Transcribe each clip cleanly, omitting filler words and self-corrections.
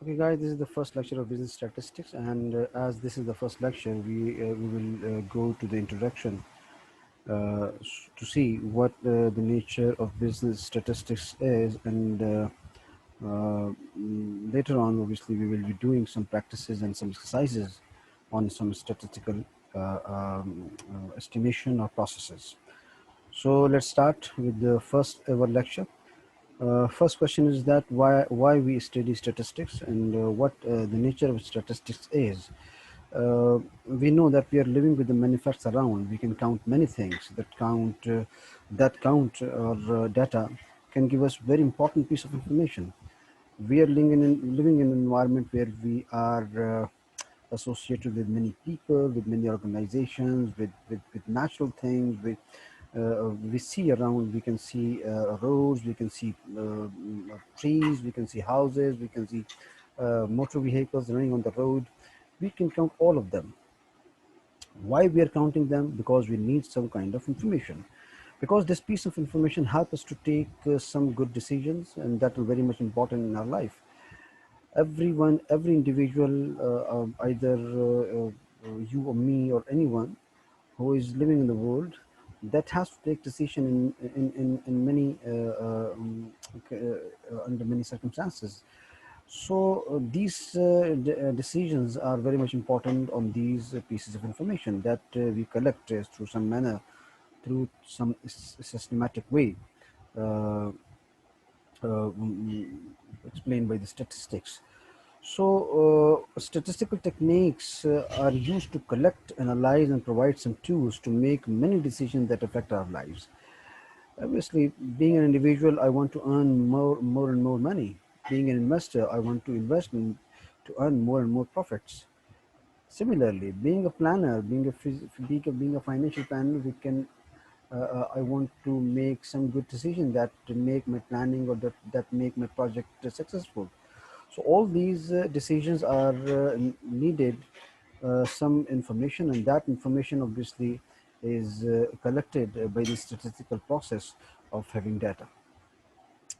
Okay, guys, this is the first lecture of business statistics, and as this is the first lecture, we will go to the introduction to see what the nature of business statistics is, and later on, obviously, we will be doing some practices and some exercises on some statistical estimation or processes. So let's start with the first ever lecture. First question is that why we study statistics, and what the nature of statistics is. We know that we are living with the many facts around. We can count many things that count or data can give us very important piece of information. We are living in an environment where we are associated with many people, with many organizations, with natural things, we see around. We can see roads, we can see trees, we can see houses, we can see motor vehicles running on the road. We can count all of them. Why we are counting them? Because we need some kind of information, because this piece of information help us to take some good decisions, and that are very much important in our life. Every individual, either you or me or anyone who is living in the world, that has to take decision in many under many circumstances. So these decisions are very much important on these pieces of information that we collect through some manner, through some systematic way, uh, explained by the statistics. So, statistical techniques are used to collect, analyze, and provide some tools to make many decisions that affect our lives. Obviously, being an individual, I want to earn more and more money. Being an investor, I want to invest in to earn more and more profits. Similarly, being a planner, being a financial planner, we can. I want to make some good decision that to make my planning, or that make my project successful. So all these decisions are needed some information, and that information obviously is collected by the statistical process of having data.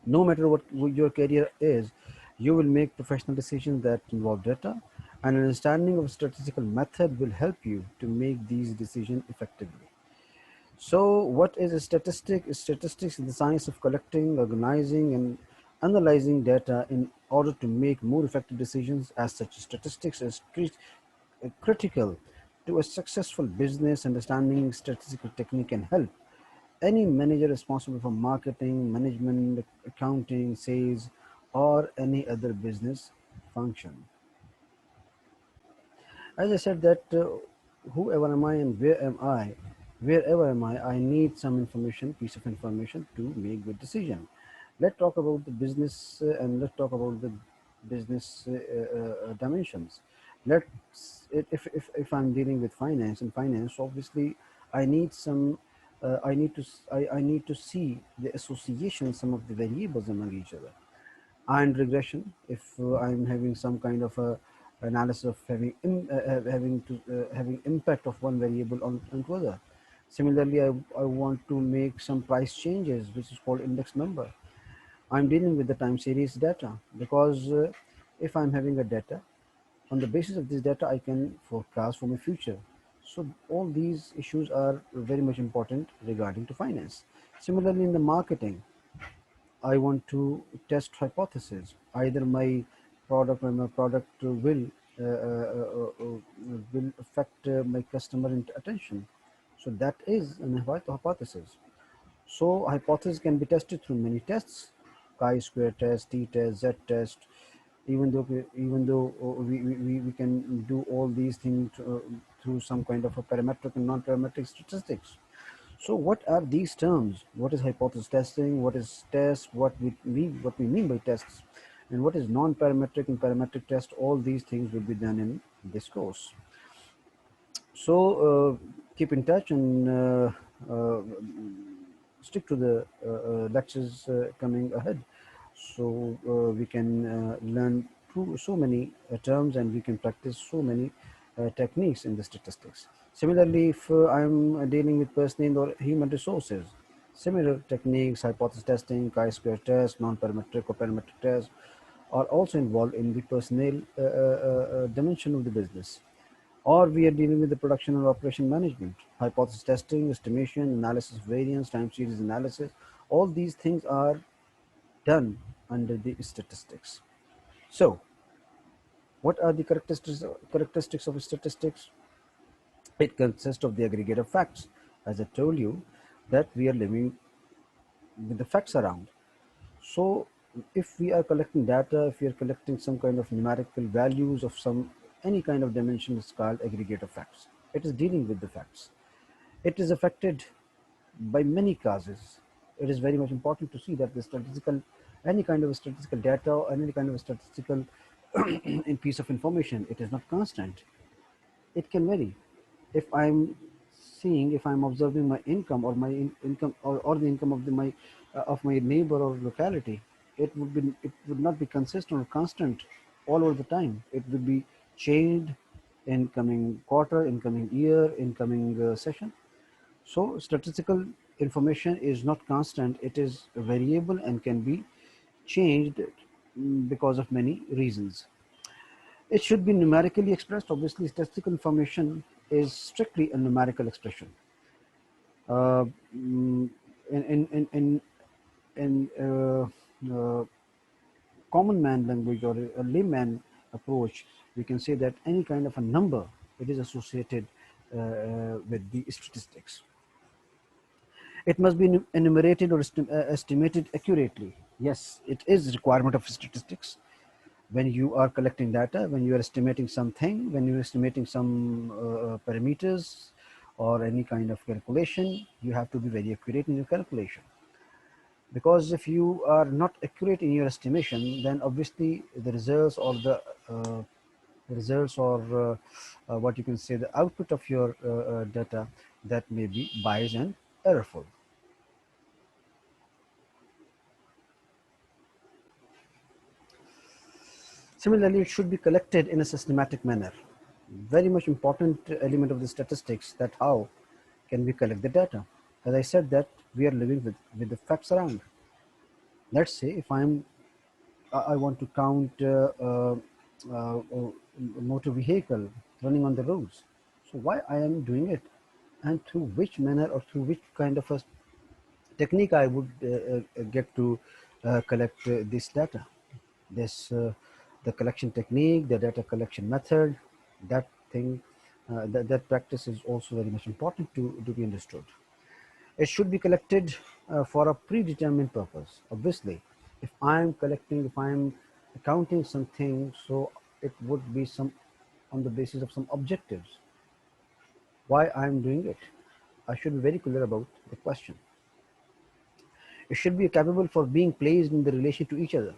No matter what your career is, you will make professional decisions that involve data, and an understanding of statistical method will help you to make these decisions effectively. So, what is a statistic? Statistics is the science of collecting, organizing, and analyzing data in order to make more effective decisions. As such, statistics is critical to a successful business. Understanding statistical technique can help any manager responsible for marketing, management, accounting, sales, or any other business function. As I said that whoever am I and where am I, wherever am I need some information, piece of information to make good decision. Let's talk about the business and let's talk about the business dimensions. If I'm dealing with finance, and finance, obviously I need some. I need to see the association, some of the variables among each other, and regression. If I'm having some kind of a analysis of having impact of one variable on to other. Similarly, I want to make some price changes, which is called index number. I'm dealing with the time series data, because if I'm having a data, on the basis of this data I can forecast for my future. So all these issues are very much important regarding to finance. Similarly, in the marketing, I want to test hypothesis. Either my product will affect my customer attention. So that is an hypothesis. So hypothesis can be tested through many tests: chi-square test, t-test, z-test. Even though we can do all these things through some kind of a parametric and non-parametric statistics. So what are these terms? What is hypothesis testing? What is test? What we mean by tests, and what is non-parametric and parametric test? All these things will be done in this course. So keep in touch, and stick to the lectures coming ahead, so we can learn through so many terms, and we can practice so many techniques in the statistics. Similarly, if I'm dealing with personnel or human resources, similar techniques: hypothesis testing, chi-square test, non-parametric or parametric test. are also involved in the personnel dimension of the business. Or we are dealing with the production and operation management, hypothesis testing, estimation, analysis of variance, time series analysis. All these things are done under the statistics. So, what are the characteristics of statistics? It consists of the aggregate of facts. As I told you, that we are living with the facts around. So, if we are collecting data, if we are collecting some kind of numerical values of some any kind of dimension, is called aggregate of facts. It is dealing with the facts. It is affected by many causes. It is very much important to see that the statistical, any kind of statistical data or any kind of statistical in piece of information, it is not constant. It can vary. If I'm seeing, if I'm observing my income or my income or the income of my neighbor or locality, it would not be consistent or constant all over the time. It would be changed in coming quarter, in coming year, in coming session. So statistical information is not constant, it is variable and can be changed because of many reasons. It should be numerically expressed. Obviously, statistical information is strictly a numerical expression. Uh, mm, in in common man language or a layman approach, we can say that any kind of a number, it is associated with the statistics. It must be enumerated or estimated accurately. Yes, it is requirement of statistics. When you are collecting data, when you are estimating something, when you are estimating some parameters or any kind of calculation, you have to be very accurate in your calculation. Because if you are not accurate in your estimation, then obviously the results or uh, the results or what you can say, the output of your data, that may be biased and errorful. Similarly, it should be collected in a systematic manner. Very much important element of the statistics, that how can we collect the data. As I said, that we are living with the facts around. Let's say if I want to count a motor vehicle running on the roads. So why I am doing it, and through which manner or through which kind of a technique I would get to collect this data. This the collection technique, the data collection method, that thing, that practice is also very much important to be understood. It should be collected for a predetermined purpose. Obviously, if I'm collecting, if I'm counting something, so it would be some on the basis of some objectives. Why I'm doing it? I should be very clear about the question. It should be capable for being placed in the relation to each other.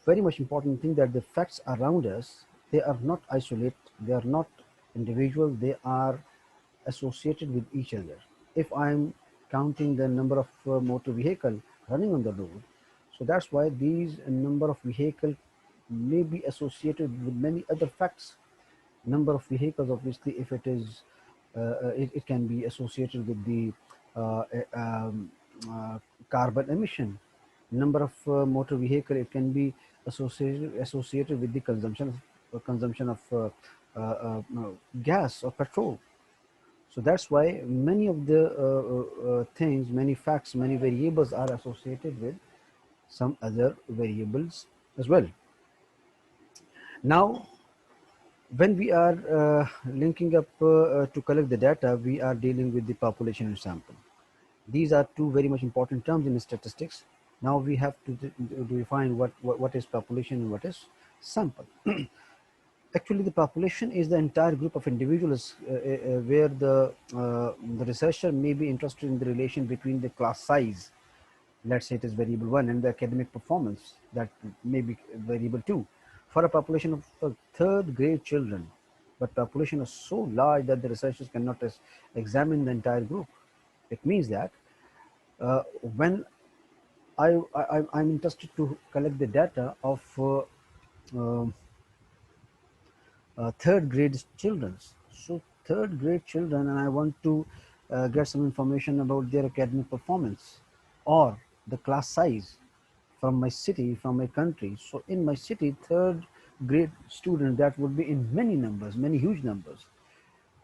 Very much important thing, that the facts around us, they are not isolate, they are not individual, they are associated with each other. If I'm counting the number of motor vehicle running on the road, so that's why these number of vehicle may be associated with many other facts. Number of vehicles, obviously, if it is it can be associated with the uh, uh, um, uh, carbon emission. Number of motor vehicle, it can be associated with the consumption of gas or petrol. So that's why many of the things, many facts, many variables are associated with some other variables as well. Now, when we are linking up to collect the data, we are dealing with the population and sample. These are two very much important terms in statistics. Now we have to define what is population and what is sample. Actually, the population is the entire group of individuals where the researcher may be interested in the relation between the class size, let's say it is variable 1, and the academic performance, that may be variable 2. For a population of third grade children, but population is so large that the researchers cannot examine the entire group. It means that when I'm interested to collect the data of um third grade children. So third grade children, and I want to get some information about their academic performance or the class size. from my city, from my country. So in my city, third grade students, that would be in many numbers, many huge numbers.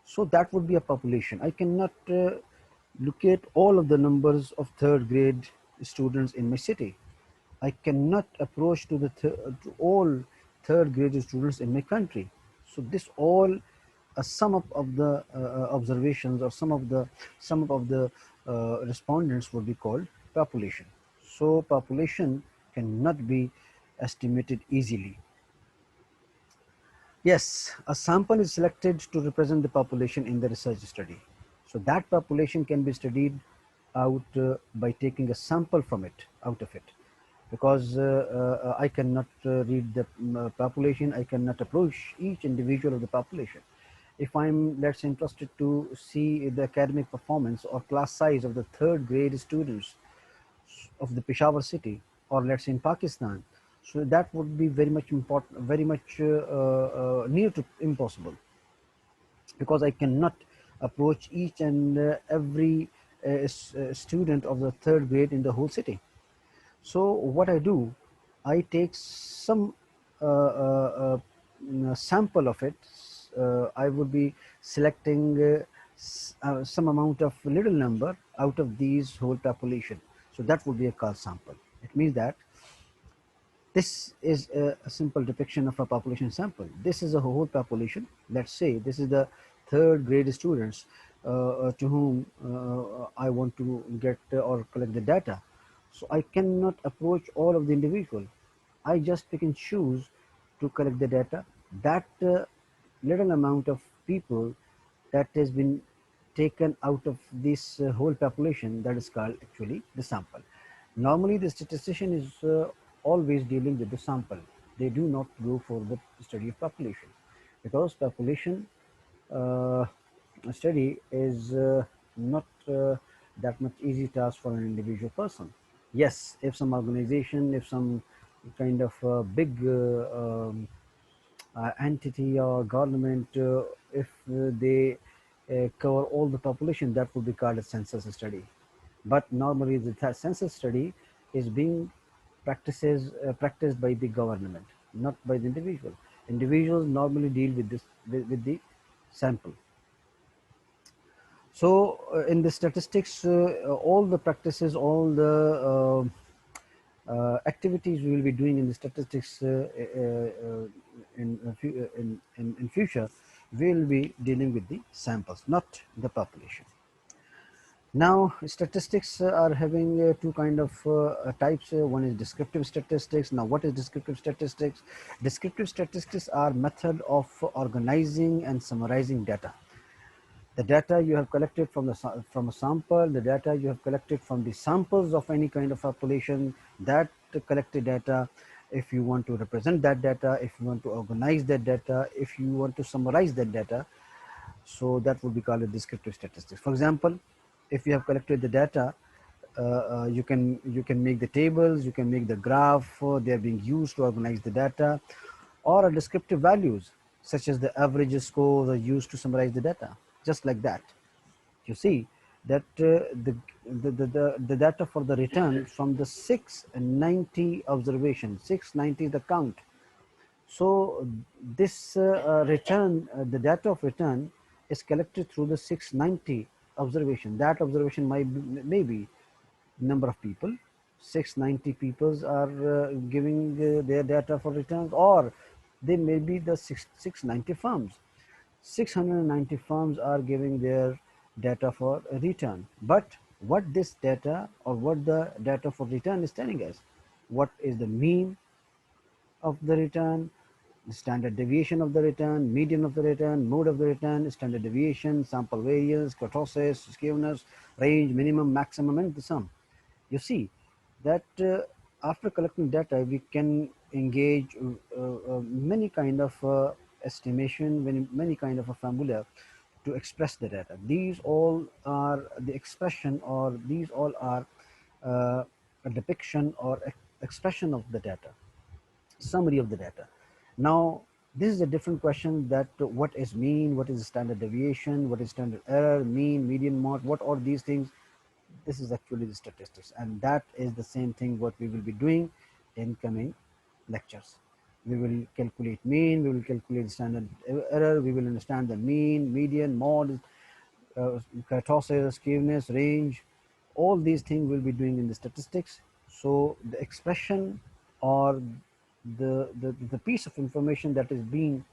So that would be a population. I cannot locate all of the numbers of third grade students in my city. I cannot approach to to all third grade students in my country. So this all a sum up of the observations, or sum up of the respondents would be called population. So population cannot be estimated easily. Yes, a sample is selected to represent the population in the research study. So that population can be studied out by taking a sample from it, out of it. Because I cannot read the population, I cannot approach each individual of the population. If I'm, let's say, interested to see the academic performance or class size of the third grade students of the Peshawar city, or let's say in Pakistan, so that would be very much important, very much near to impossible, because I cannot approach each and every student of the third grade in the whole city. So what I do, I take some sample of it. I would be selecting some amount of little number out of these whole population. So that would be a called sample. It means that this is a simple depiction of a population sample. This is a whole population. Let's say this is the third grade students to whom I want to get or collect the data. So I cannot approach all of the individual. I just pick and choose to collect the data. That little amount of people that has been taken out of this whole population, that is called actually the sample. Normally the statistician is always dealing with the sample. They do not go for the study of population, because population uh, study is not that much easy task for an individual person. Yes, if some organization, if some kind of big entity or government, if they cover all the population, that would be called a census study. But normally the census study is being practiced by the government, not by the individual. Individuals normally deal with this, with the sample. So in the statistics, all the practices, all the activities we will be doing in the statistics in future, we will be dealing with the samples, not the population. Now, statistics are having two kind of types. One is descriptive statistics. Now, what is descriptive statistics? Descriptive statistics are method of organizing and summarizing data. The data you have collected from from a sample, the data you have collected from the samples of any kind of population, that collected data, if you want to represent that data, if you want to organize that data, if you want to summarize that data, so that would be called a descriptive statistics. For example, if you have collected the data, you can make the tables, you can make the graph. They are being used to organize the data, or a descriptive values such as the average scores are used to summarize the data. Just like that, you see that the data for the return from the 690 observation, 690 the count. So this return, the data of return is collected through the 690 observation. That observation might be, maybe number of people, 690 people are giving their data for returns, or they may be the 690 firms. 690 firms are giving their data for a return. But what this data, or what the data for return is telling us, what is the mean of the return, the standard deviation of the return, median of the return, mode of the return, standard deviation, sample variance, kurtosis, skewness, range, minimum, maximum, and the sum. You see that after collecting data, we can engage many kind of estimation, many kind of a formula to express the data. These all are the expression, or these all are a depiction or expression of the data, summary of the data. Now, this is a different question, that what is mean, what is standard deviation, what is standard error, mean, median, mode, what are these things? This is actually the statistics, and that is the same thing what we will be doing in coming lectures. We will calculate mean, we will calculate standard error, we will understand the mean, median, mode, kurtosis, skewness, range. All these things we'll be doing in the statistics. So the expression or the piece of information that is being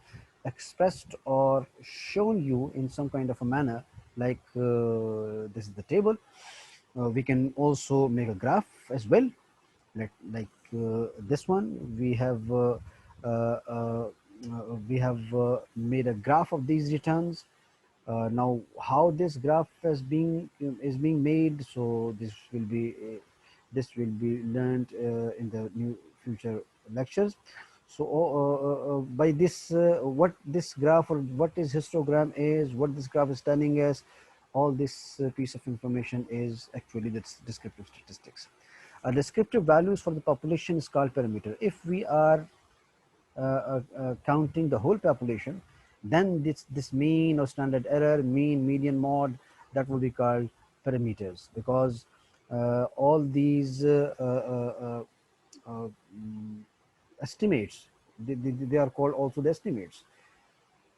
expressed or shown you in some kind of a manner, like this is the table. We can also make a graph as well, like this one. Uh, uh, we have made a graph of these returns. Now how this graph is being made, so this will be learned in the new future lectures. So by this what this graph or what is histogram is, what this graph is telling us, all this piece of information is actually this descriptive statistics. Descriptive values for the population is called parameter. If we are counting the whole population, then this mean or standard error, mean, median, mode, that will be called parameters, because all these estimates, they are called also the estimates.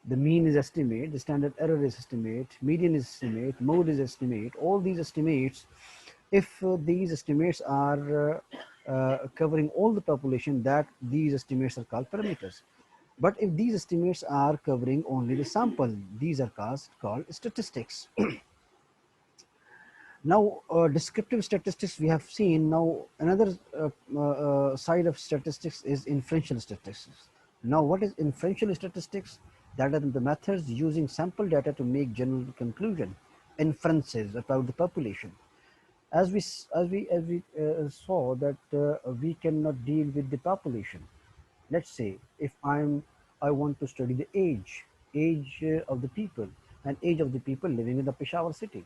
The mean is estimate, the standard error is estimate, median is estimate, mode is estimate. All these estimates, if these estimates are covering all the population, that these estimates are called parameters. But if these estimates are covering only the sample, these are called statistics. Now, descriptive statistics we have seen. Now, another side of statistics is inferential statistics. Now, what is inferential statistics? That are the methods using sample data to make general conclusion, inferences about the population. As we saw that we cannot deal with the population. Let's say if I want to study the age of the people, and age of the people living in the Peshawar city.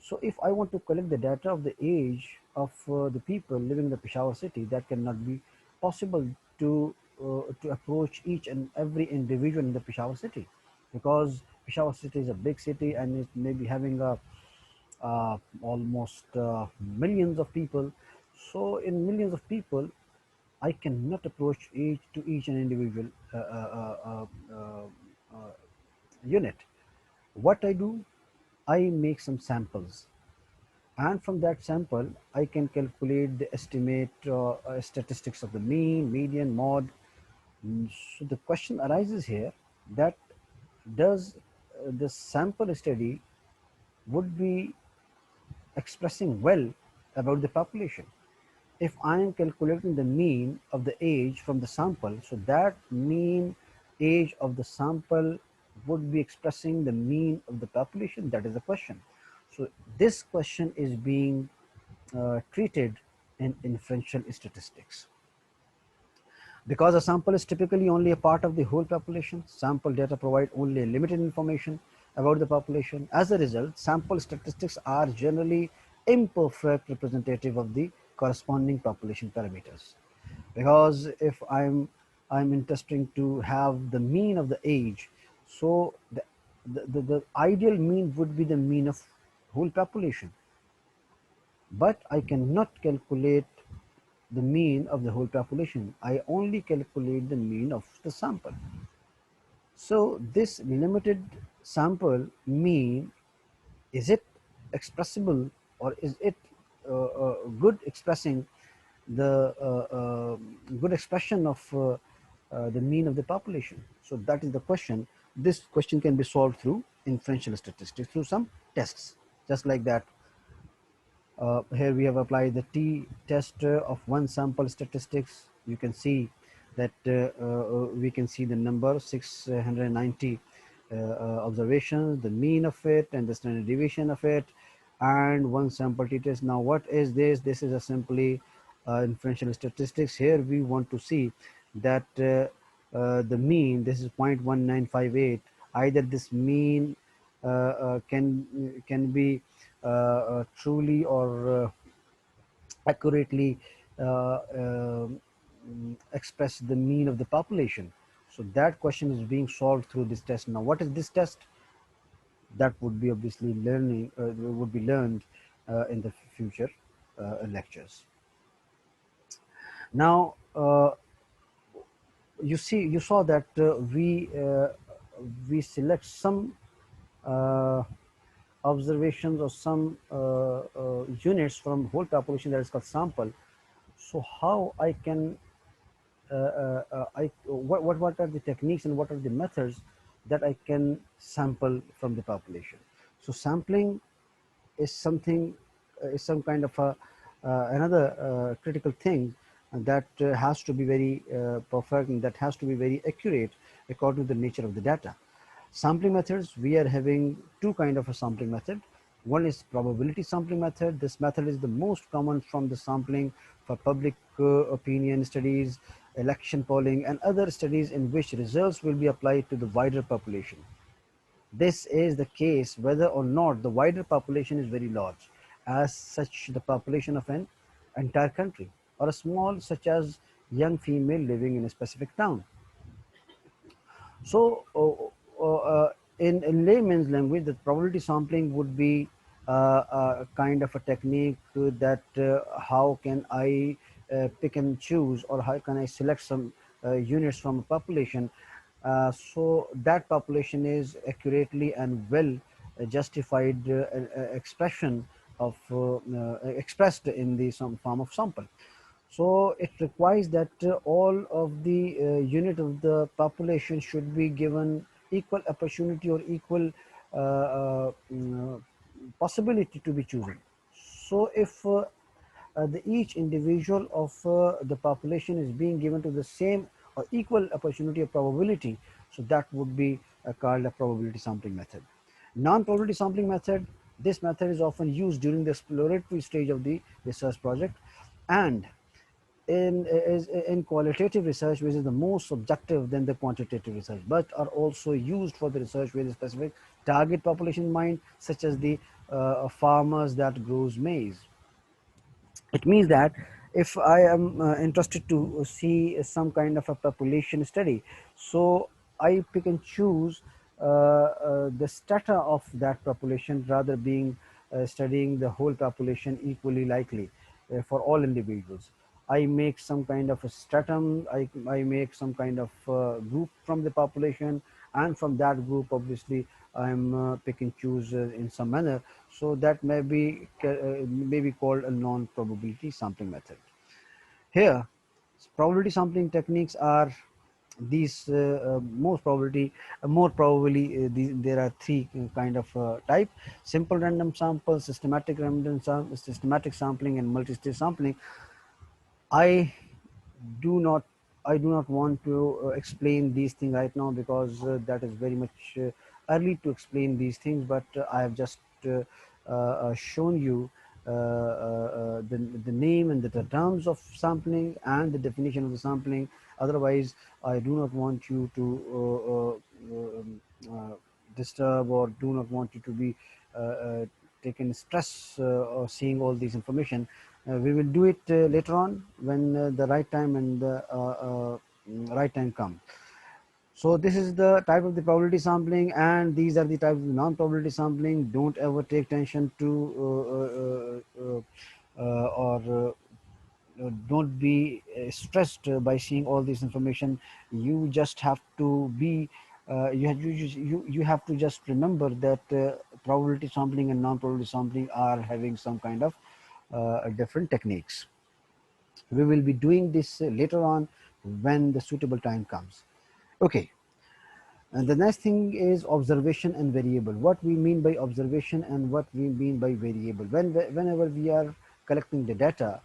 So if I want to collect the data of the age of the people living in the Peshawar city, that cannot be possible to approach each and every individual in the Peshawar city, because Peshawar city is a big city and it may be having almost millions of people. So in millions of people, I cannot approach each and individual uh, unit. What I do, I make some samples, and from that sample I can calculate the estimate statistics of the mean, median, mode. So the question arises here that does the sample study would be expressing well about the population? If I am calculating the mean of the age from the sample, so that mean age of the sample would be expressing the mean of the population. That is the question. So this question is being treated in inferential statistics. Because a sample is typically only a part of the whole population, sample data provide only limited information about the population. As a result, sample statistics are generally imperfect representative of the corresponding population parameters. Because if I'm interested to have the mean of the age, so the ideal mean would be the mean of whole population, but I cannot calculate the mean of the whole population. I only calculate the mean of the sample. So this limited sample mean, is it expressible, or is it good expressing the good expression of the mean of the population? So that is the question. This question can be solved through inferential statistics, through some tests, just like that. Here we have applied the t-test of one sample statistics. You can see that we can see the number 690 observations, the mean of it, and the standard deviation of it, and one sample t-test. Now, what is this? This is a simply inferential statistics. Here we want to see that the mean, this is 0.1958. Either this mean can be truly or accurately express the mean of the population. So that question is being solved through this test. Now, what is this test? That would be obviously learning would be learned in the future lectures. Now, you saw that we select some uh, observations or some units from whole population, that is called sample. So how I can what are the techniques and what are the methods that I can sample from the population? So sampling is something is some kind of a another critical thing that has to be very perfect, and that has to be very accurate according to the nature of the data. Sampling methods, we are having two kind of a sampling method. One is probability sampling method. This method is the most common from the sampling for public opinion studies, election polling, and other studies in which results will be applied to the wider population. This is the case whether or not the wider population is very large, as such the population of an entire country, or a small, such as young female living in a specific town. So, in layman's language, the probability sampling would be a kind of a technique that how can I pick and choose, or how can I select some units from a population, so that population is accurately and well justified expression of expressed in the some form of sample. So it requires that all of the unit of the population should be given equal opportunity or equal possibility to be chosen. So if each individual of the population is being given to the same or equal opportunity or probability, so that would be called a probability sampling method. Non-probability sampling method, this method is often used during the exploratory stage of the research project, and in qualitative research, which is the more subjective than the quantitative research, but are also used for the research with a specific target population in mind, such as the farmers that grows maize. It means that if I am interested to see some kind of a population study, so I pick and choose the strata of that population, rather being studying the whole population equally likely for all individuals. I make some kind of a stratum, I make some kind of group from the population, and from that group, obviously, I'm pick and choose in some manner. So that may be called a non-probability sampling method. Here, probability sampling techniques are these more probably there are three kind of type: simple random sample, systematic sampling, and multi-stage sampling. I do not I do not want to explain these things right now, because that is very much early to explain these things. But I have just shown you the name and the terms of sampling and the definition of the sampling. Otherwise, I do not want you to disturb, or do not want you to be taken stress or seeing all this information. We will do it later on when the right time and the right time come. So this is the type of the probability sampling, and these are the types of non-probability sampling. Don't ever take tension to or don't be stressed by seeing all this information. You just have to be you have to just remember that probability sampling and non-probability sampling are having some kind of different techniques. We will be doing this later on when the suitable time comes. Okay, and the next thing is observation and variable. What we mean by observation and what we mean by variable. Whenever we are collecting the data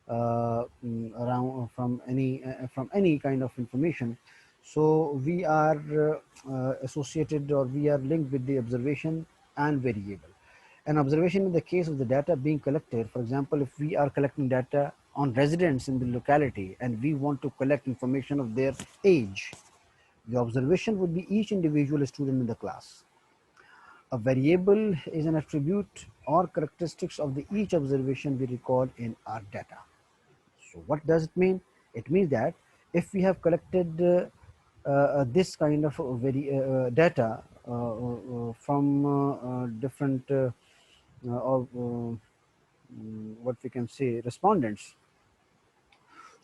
around from any kind of information, so we are associated, or we are linked with the observation and variable. An observation in the case of the data being collected. For example, if we are collecting data on residents in the locality and we want to collect information of their age, the observation would be each individual student in the class. A variable is an attribute or characteristics of the each observation we record in our data. So what does it mean? It means that if we have collected this kind of data from different of what we can say respondents,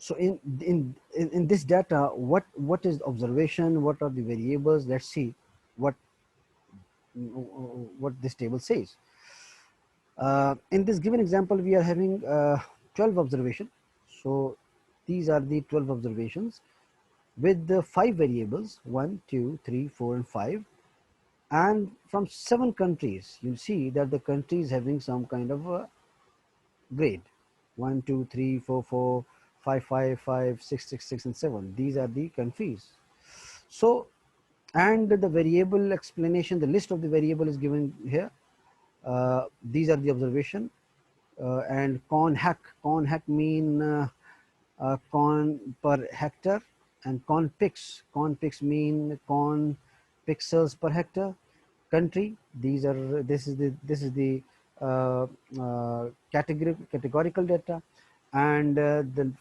So in this data, what is observation, what are the variables? Let's see what what this table says. In this given example, we are having 12 observation. So these are the 12 observations with the 5 variables, 1, 2, 3, 4, and 5, and from 7 countries. You see that the country is having some kind of a grade: 1, 2, 3, 4, 4, 5, 5, 5, 6, 6, 6, and 7. These are the countries. So, and the variable explanation, the list of the variable is given here. These are the observation. And con hack mean con per hectare, and con pix mean con pixels per hectare. Country, these are this is the uh, categorical data. And the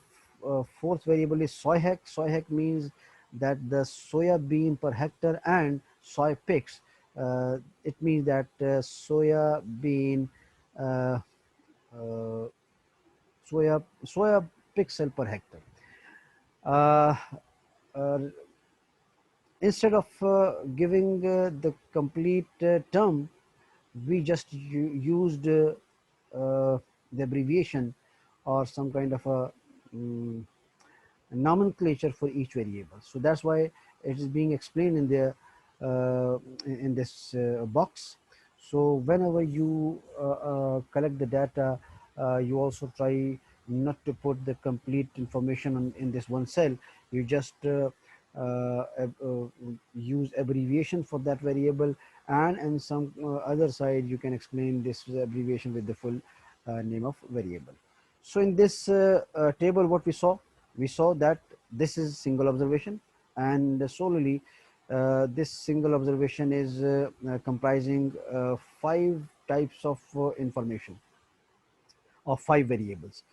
fourth variable is soy hack means that the soya bean per hectare. And soy pix, it means that soya bean uh, uh, soya pixel per hectare. Uh, uh, Instead of giving the complete term, we just used the abbreviation or some kind of a mm, nomenclature for each variable. So that's why it is being explained in the in this box. So whenever you collect the data, you also try not to put the complete information in this one cell. You just use abbreviation for that variable, and in some other side you can explain this abbreviation with the full name of variable. So in this table, what we saw that this is single observation, and solely this single observation is comprising 5 types of information of 5 variables.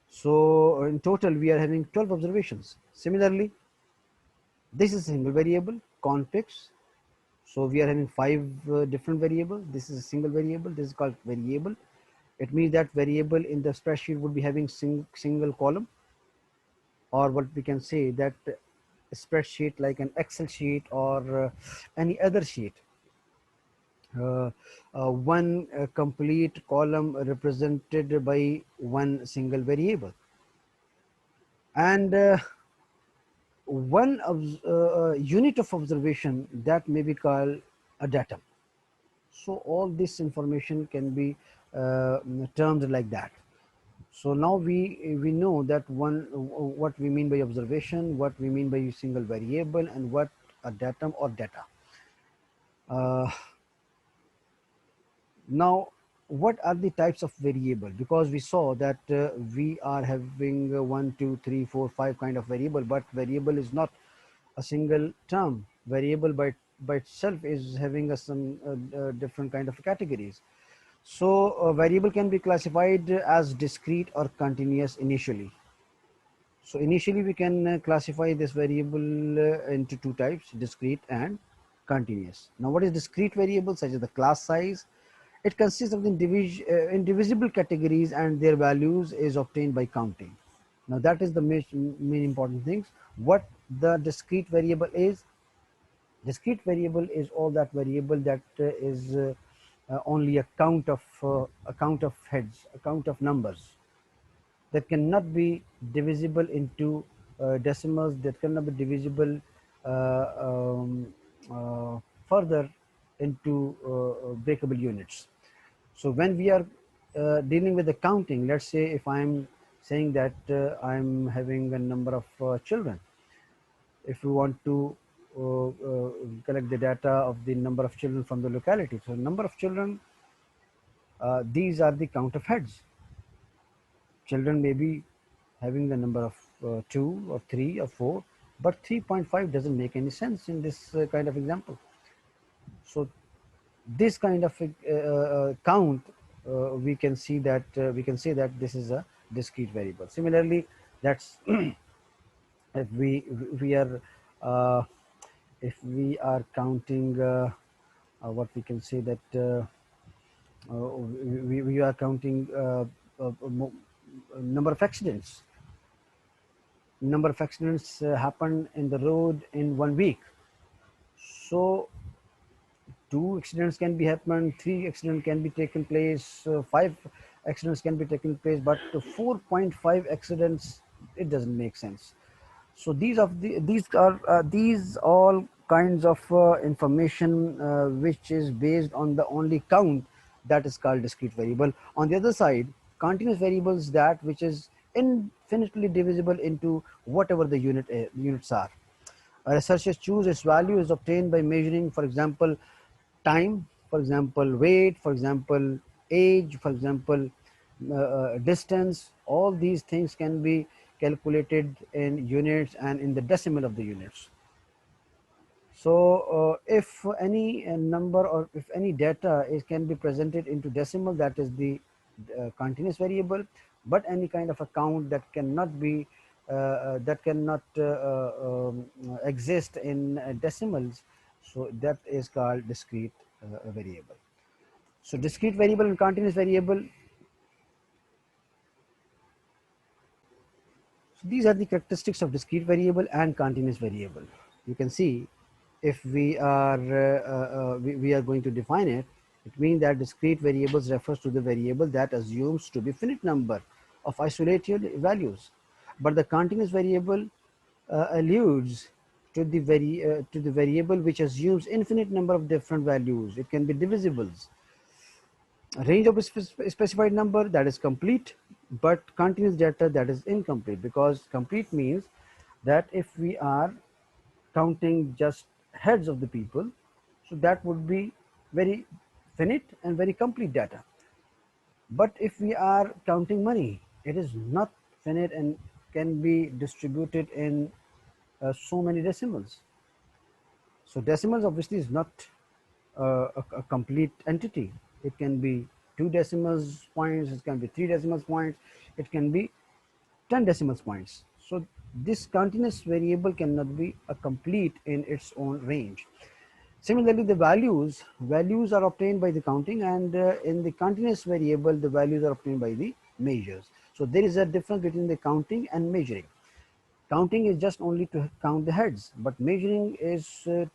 So in total we are having 12 observations. Similarly, this is a single variable context. So we are having 5 different variables. This is a single variable. This is called variable. It means that variable in the spreadsheet would be having single column, or what we can say that a spreadsheet like an Excel sheet or any other sheet. One complete column represented by one single variable, and one unit of observation that may be called a datum. So all this information can be termed like that. So now we know that one what we mean by observation, what we mean by single variable, and what a datum or data. Uh, Now, what are the types of variable? Because we saw that we are having 1, 2, 3, 4, 5 kind of variable, but variable is not a single term. Variable by itself is having some different kind of categories. So variable can be classified as discrete or continuous initially. So initially we can classify this variable into 2 types: discrete and continuous. Now what is discrete variable? Such as the class size. It consists of the indivisible categories, and their values is obtained by counting. Now that is the main important things. What the discrete variable is? Discrete variable is all that variable that is only a count of heads, a count of numbers, that cannot be divisible into decimals, that cannot be divisible uh, um, further into breakable units. So when we are dealing with the counting, let's say if I'm saying that I'm having a number of children. If we want to collect the data of the number of children from the locality, so number of children, these are the count of heads. Children may be having the number of 2 or 3 or 4, but 3.5 doesn't make any sense in this kind of example. So this kind of count, we can say that this is a discrete variable. Similarly, that's if we are uh, if we are counting what we can say that we are counting number of accidents. number of accidents happen in the road in 1 week. So two accidents can be happen, three accidents can be taken place, five accidents can be taken place, but 4.5 accidents, it doesn't make sense. So these all kinds of information which is based on the only count, that is called discrete variable. On the other side, continuous variables, that which is infinitely divisible into whatever the units are. A researcher choose its value is obtained by measuring, for example, time, for example, weight, for example, age, for example, distance. All these things can be calculated in units and in the decimal of the units. So if any number or if any data is can be presented into decimal, that is the continuous variable. But any kind of a count that cannot be exist in decimals, so that is called discrete variable. So discrete variable and continuous variable, so these are the characteristics of discrete variable and continuous variable. You can see, if we are going to define it, it means that discrete variables refers to the variable that assumes to be finite number of isolated values, but the continuous variable alludes to the variable which assumes infinite number of different values. It can be divisibles. A range of a specified number, that is complete, but continuous data, that is incomplete, because complete means that if we are counting just heads of the people, so that would be very finite and very complete data. But if we are counting money, it is not finite and can be distributed in so many decimals. So decimals obviously is not a complete entity. It can be two decimals points, it can be three decimals points, it can be 10 decimals points. So this continuous variable cannot be a complete in its own range. Similarly, the values are obtained by the counting, and in the continuous variable, the values are obtained by the measures. So there is a difference between the counting and measuring. Counting is just only to count the heads, but measuring is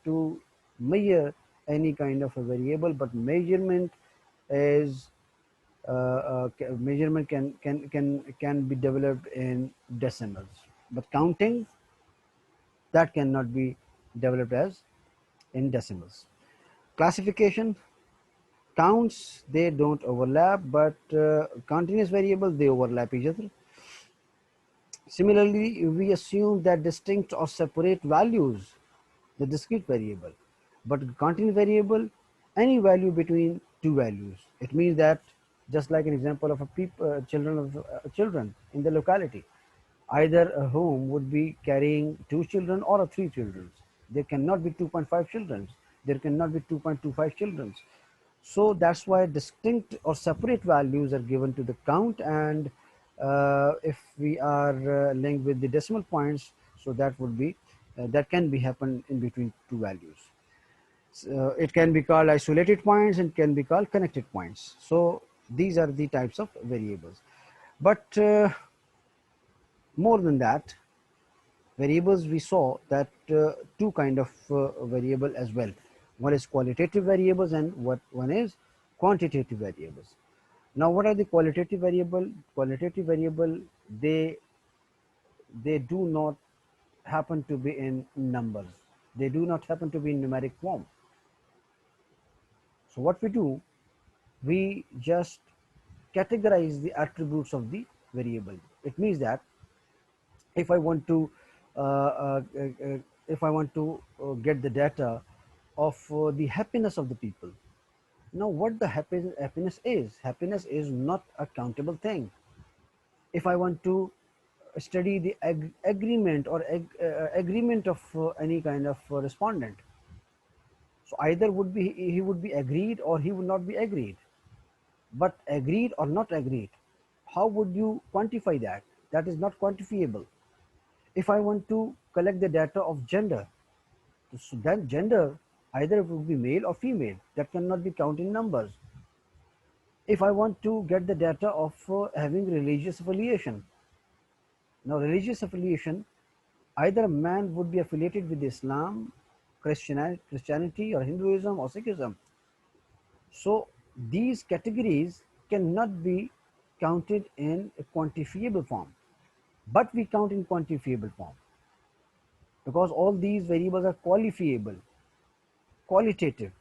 to measure any kind of a variable. But measurement is measurement can be developed in decimals, but counting, that cannot be developed as in decimals. Classification: counts, they don't overlap, but continuous variables, they overlap each other. Similarly, we assume that distinct or separate values, the discrete variable, but continuous variable, any value between two values. It means that, just like an example of a children in the locality, either a home would be carrying two children or three children. There cannot be 2.5 children. There cannot be 2.25 children. So that's why distinct or separate values are given to the count, and if we are linked with the decimal points, so that would be that can be happen in between two values. So it can be called isolated points and can be called connected points. So these are the types of variables. But more than that, variables, we saw that two kind of variable as well. One is qualitative variables and one is quantitative variables. Now, what are the qualitative variable? Qualitative variable, they do not happen to be in numbers. They do not happen to be in numeric form. So what we do, we just categorize the attributes of the variable. It means that if I want to get the data of the happiness of the people. Now, what the happiness is not a countable thing. If I want to study the agreement or agreement of any kind of respondent, so either would be he would be agreed or he would not be agreed. But agreed or not agreed, how would you quantify that? That is not quantifiable. If I want to collect the data of gender, so then gender, either it would be male or female, that cannot be counted in numbers. If I want to get the data of having religious affiliation, now religious affiliation, Either a man would be affiliated with Islam, Christianity or Hinduism or Sikhism. So these categories cannot be counted in a quantifiable form, but we count in quantifiable form because all these variables are qualifiable, qualitative.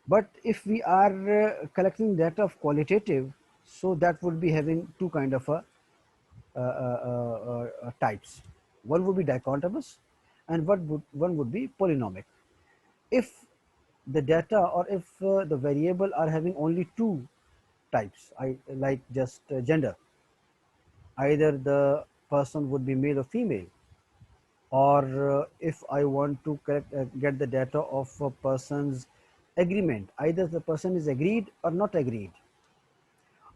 But if we are collecting data of qualitative, so that would be having two kind of types. One would be dichotomous, and one would be polynomic. If the data or if the variable are having only two types, I like just gender, either the person would be male or female, or if I want to get the data of a person's agreement, either the person is agreed or not agreed,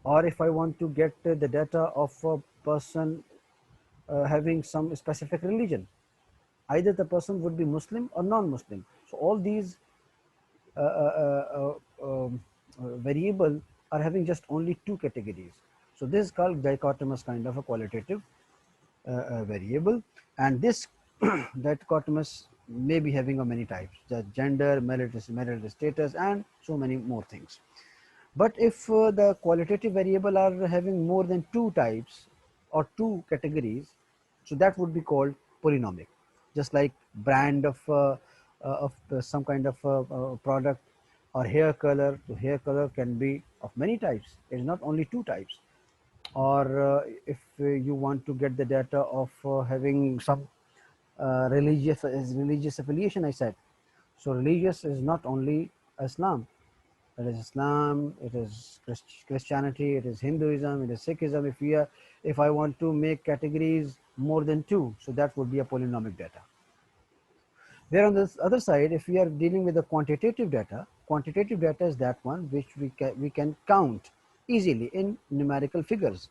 or if I want to get the data of a person having some specific religion, either the person would be Muslim or non-Muslim. So all these uh, uh, uh, um, variable are having just only two categories. So this is called dichotomous kind of a qualitative variable, and this dichotomous may be having a many types: the gender, marital status, and so many more things. But if the qualitative variable are having more than two types or two categories, so that would be called polynomial. Just like brand of some kind of product, or hair color. So hair color can be of many types. It is not only two types. Or if you want to get the data of having some religious affiliation, I said. So religious is not only Islam. It is Islam, it is Christianity, it is Hinduism, it is Sikhism. If I want to make categories more than two, so that would be a polynomial data. Where on the other side, if we are dealing with the quantitative data is that one which we can count easily in numerical figures.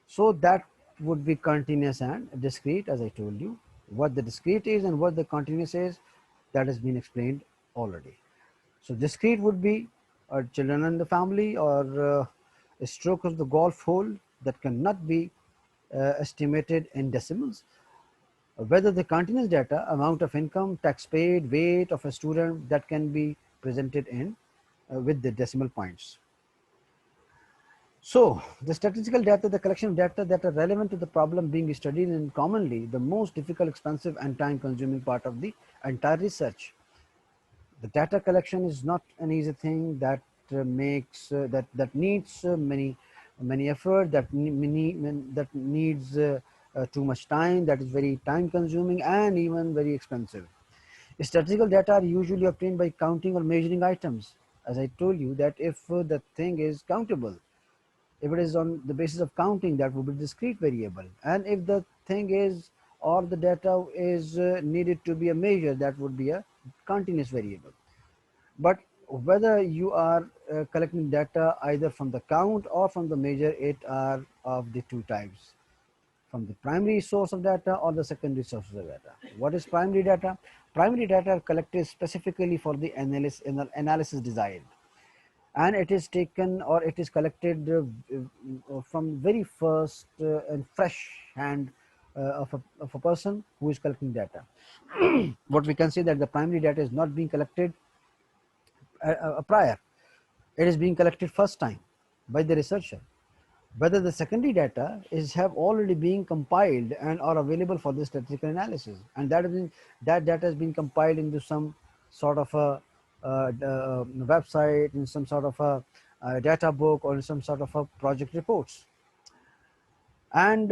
So that would be continuous and discrete, as I told you. What the discrete is and what the continuous is, that has been explained already. So discrete would be children in the family, or a stroke of the golf hole that cannot be estimated in decimals. Whether the continuous data, amount of income, tax paid, weight of a student, that can be presented in with the decimal points. So the statistical data, the collection of data that are relevant to the problem being studied, and commonly the most difficult, expensive and time consuming part of the entire research. The data collection is not an easy thing that makes that needs many effort, that needs too much time, that is very time consuming and even very expensive. Statistical data are usually obtained by counting or measuring items. As I told you, that if the thing is countable, if it is on the basis of counting, that would be discrete variable, and if the thing is, or the data is needed to be a measure, that would be a continuous variable. But whether you are collecting data either from the count or from the measure, it are of the two types: from the primary source of data or the secondary source of data. What is primary data? Primary data are collected specifically for the analysis desired, and it is taken, or it is collected from very first and fresh hand of a person who is collecting data. What we can say, that the primary data is not being collected prior. It is being collected first time by the researcher. Whether the secondary data is have already been compiled and are available for the statistical analysis, and that data has been compiled into some sort of a website, in some sort of a data book, or in some sort of a project reports. And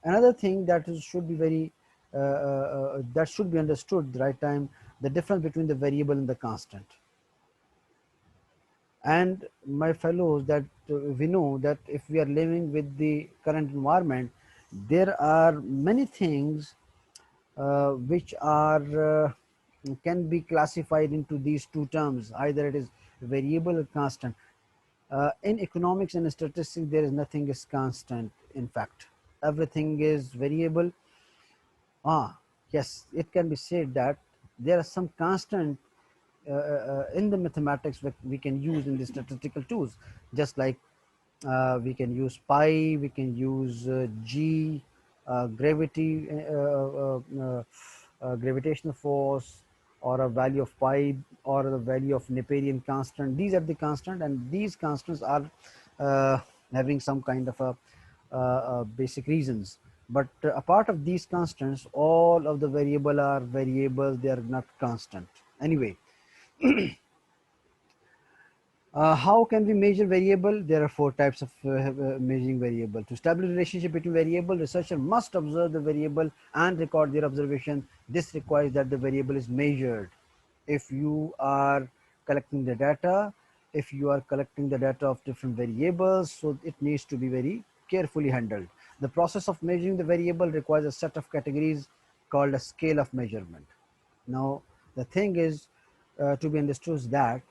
another thing that should be very that should be understood the right time, the difference between the variable and the constant. And my fellows, that we know that if we are living with the current environment, there are many things which are can be classified into these two terms: either it is variable or constant. In economics and statistics, there is nothing is constant. In fact, everything is variable. Yes, it can be said that there are some constant in the mathematics that we can use in the statistical tools, just like we can use pi, we can use g, gravity, gravitational force, or a value of pi, or the value of Neperian constant. These are the constant, and these constants are uh, having some kind of a basic reasons. But apart of these constants, all of the variable are variables, they are not constant. Anyway, how can we measure variable? There are four types of measuring variable. To establish relationship between variable, researcher must observe the variable and record their observation. This requires that the variable is measured. If you are collecting the data, if you are collecting the data of different variables, so it needs to be very carefully handled. The process of measuring the variable requires a set of categories called a scale of measurement. Now, the thing is to be understood is that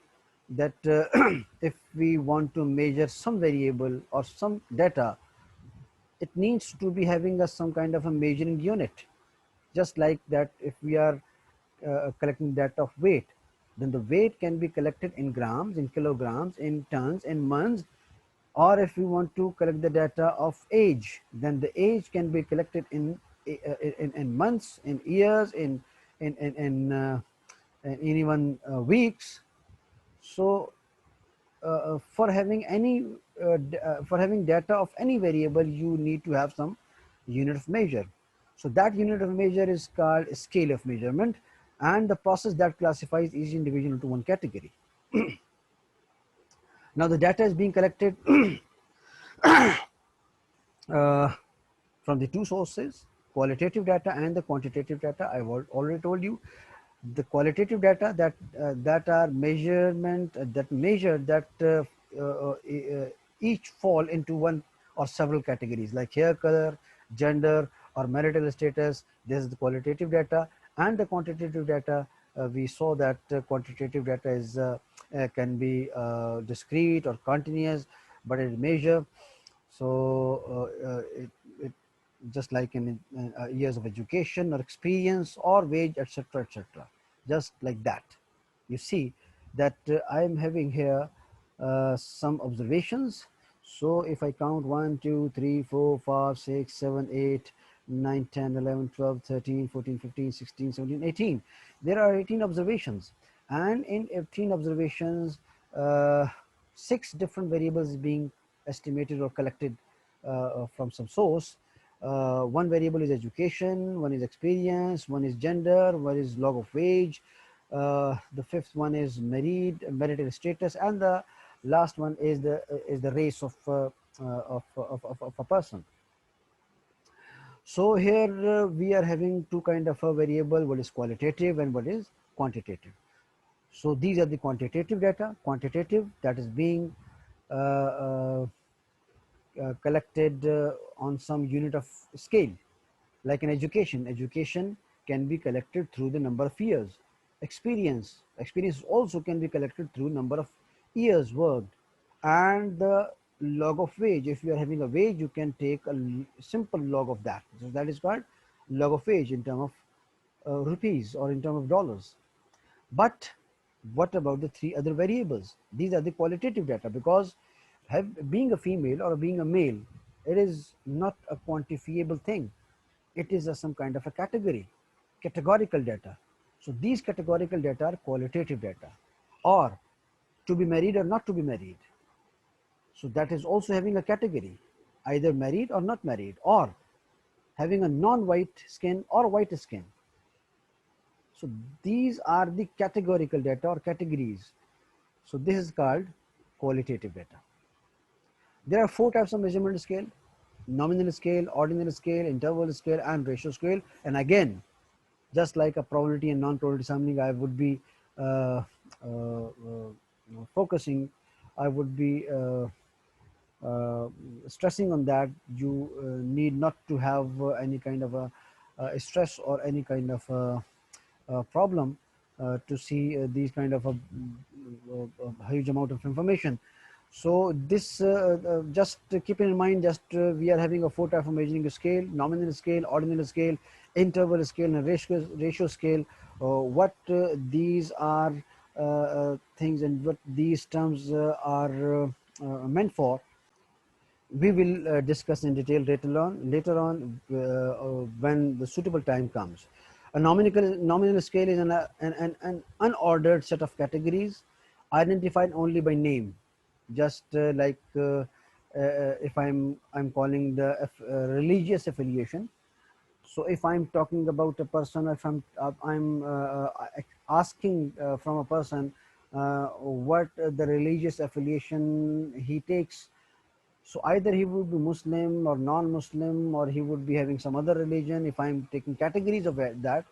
if we want to measure some variable or some data, it needs to be having some kind of a measuring unit. Just like that, if we are collecting data of weight, then the weight can be collected in grams, in kilograms, in tons, in months. Or if we want to collect the data of age, then the age can be collected in months, in years, in even weeks. So for having for having data of any variable, you need to have some unit of measure. So that unit of measure is called scale of measurement, and the process that classifies each individual into one category. Now the data is being collected uh, from the two sources, qualitative data and the quantitative data. I've already told you the qualitative data that are measurement that measure that each fall into one or several categories like hair color, gender, or marital status. This is the qualitative data. And the quantitative data, we saw that quantitative data is can be discrete or continuous, but it measure. So it just like in years of education or experience or wage, etc., etc., just like that. You see that I am having here some observations. So if I count 1 2 3 4 5 6 7 8 9 10 11 12 13 14 15 16 17 18, there are 18 observations, and in 18 observations, uh, 6 different variables being estimated or collected from some source. One variable is education, one is experience, one is gender, one is log of wage, the fifth one is marital status, and the last one is the race of a person. So here we are having two kind of a variable, what is qualitative and what is quantitative. So these are the quantitative data. Quantitative, that is being uh, uh, collected on some unit of scale. Like in education, education can be collected through the number of years. Experience also can be collected through number of years worked. And the log of wage, if you are having a wage, you can take a simple log of that. So that is called log of wage in terms of rupees or in terms of dollars. But what about the three other variables? These are the qualitative data, because being a female or being a male, it is not a quantifiable thing. It is some kind of a categorical data. So these categorical data are qualitative data. Or to be married or not to be married. So that is also having a category, either married or not married, or having a non-white skin or white skin. So these are the categorical data or categories. So this is called qualitative data. There are four types of measurement scale: nominal scale, ordinal scale, interval scale, and ratio scale. And again, just like a probability and non-probability sampling, I would be focusing, I would be uh, stressing on that. You need not to have any kind of a stress or any kind of problem to see these kind of a huge amount of information. So this just keep in mind, just we are having a four type of measuring scale: nominal scale, ordinal scale, interval scale, and ratio scale. What these are things and what these terms are meant for. we will discuss in detail later on when the suitable time comes. A nominal scale is an unordered set of categories identified only by name, just like if I'm calling the religious affiliation. So if I'm talking about a person, if I'm asking from a person what the religious affiliation he takes, so either he would be Muslim or non-Muslim, or he would be having some other religion. If I'm taking categories of that,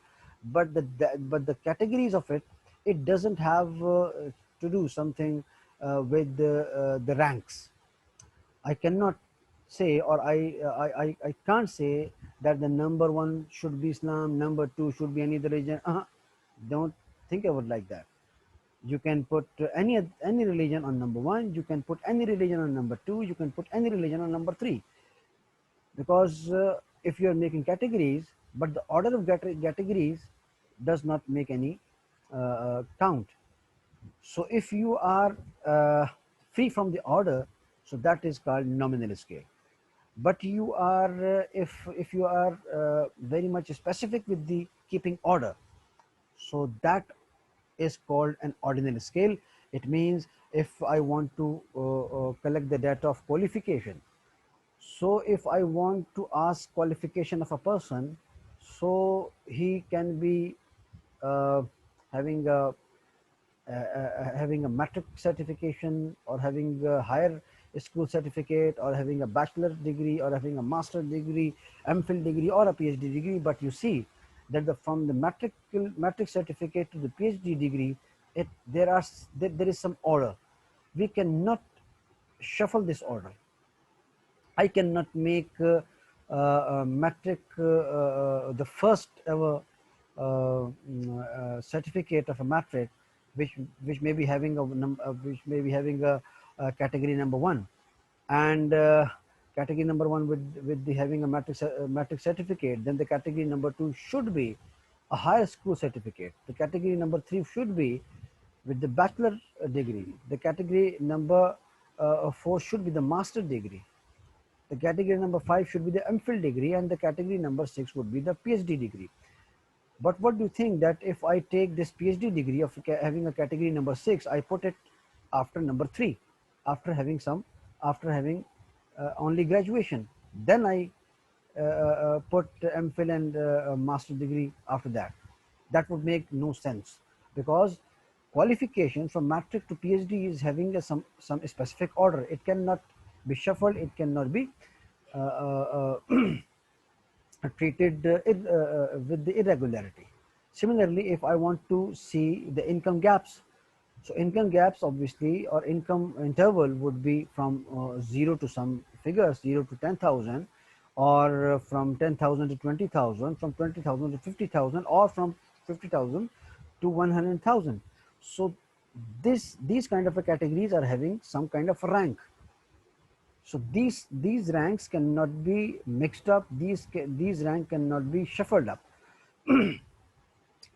but the categories of it, it doesn't have to do something with the ranks. I cannot say, or I can't say that the number one should be Islam, number two should be any other religion. Don't think of it like that. You can put any religion on number one. You can put any religion on number two. You can put any religion on number three, because if you are making categories, but the order of categories does not make any count. So if you are free from the order, so that is called nominal scale. But you are if you are very much specific with the keeping order, so that is called an ordinal scale. It means if I want to collect the data of qualification, so if I want to ask qualification of a person, so he can be uh, having having a matric certification, or having a higher school certificate, or having a bachelor degree, or having a master degree, MPhil degree, or a PhD degree. But you see that from the matric certificate to the PhD degree, there is some order. We cannot shuffle this order. I cannot make matric the first ever certificate of a matric, which which may be having which may be having a category number one, and category number one with the having a matric certificate. Then the category number two should be a higher school certificate. The category number three should be with the bachelor degree. The category number four should be the master degree. The category number 5 should be the MPhil degree, and the category number 6 would be the PhD degree. But what do you think that if I take this PhD degree of having a category number 6, I put it after number 3, after having after having only graduation, then I put MPhil and master degree after that. That would make no sense, because qualification from matric to PhD is having some specific order. It cannot be shuffled. It cannot be treated with the irregularity. Similarly, if I want to see the income gaps, so income gaps obviously, or income interval would be from 0 to some figures, 0 to 10,000, or from 10,000 to 20,000, from 20,000 to 50,000, or from 50,000 to 100,000. So these kind of a categories are having some kind of rank. So these ranks cannot be mixed up. These rank cannot be shuffled up.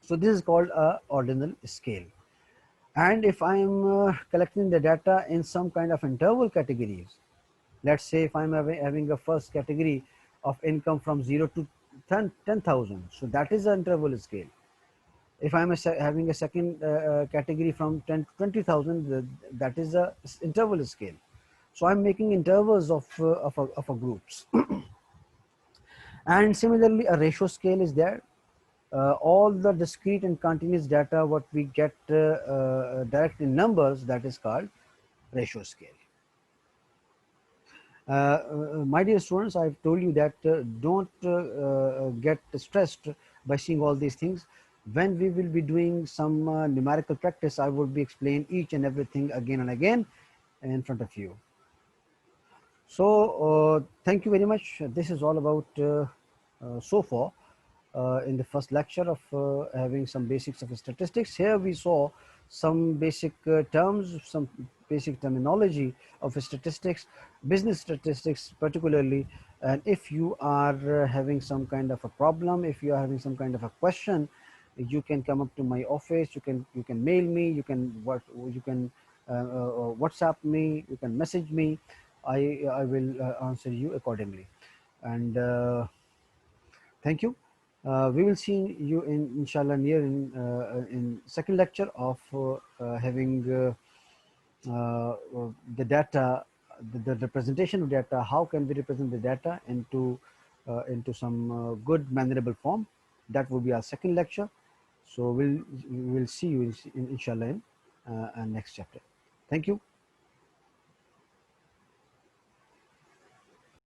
So this is called a ordinal scale. And if I am collecting the data in some kind of interval categories, let's say if I'm having a first category of income from 0 to 10,000, so that is an interval scale. If I'm having a second category from 10 to 20,000, that is a interval scale. So I'm making intervals of a groups. And similarly, a ratio scale is there. All the discrete and continuous data what we get direct in numbers, that is called ratio scale. My dear students, I've told you that don't get stressed by seeing all these things. When we will be doing some numerical practice, I will be explaining each and everything again and again in front of you. So thank you very much. This is all about so far in the first lecture of having some basics of statistics. Here we saw some basic terms, some basic terminology of statistics, business statistics particularly. And if you are having some kind of a problem, if you are having some kind of a question, you can come up to my office. You can mail me. You can WhatsApp me. You can message me. I will answer you accordingly. And thank you. We will see you in inshallah near in second lecture of having the data, the representation of data. How can we represent the data into some good mannerable form? That will be our second lecture. So we'll see you inshallah in next chapter. Thank you.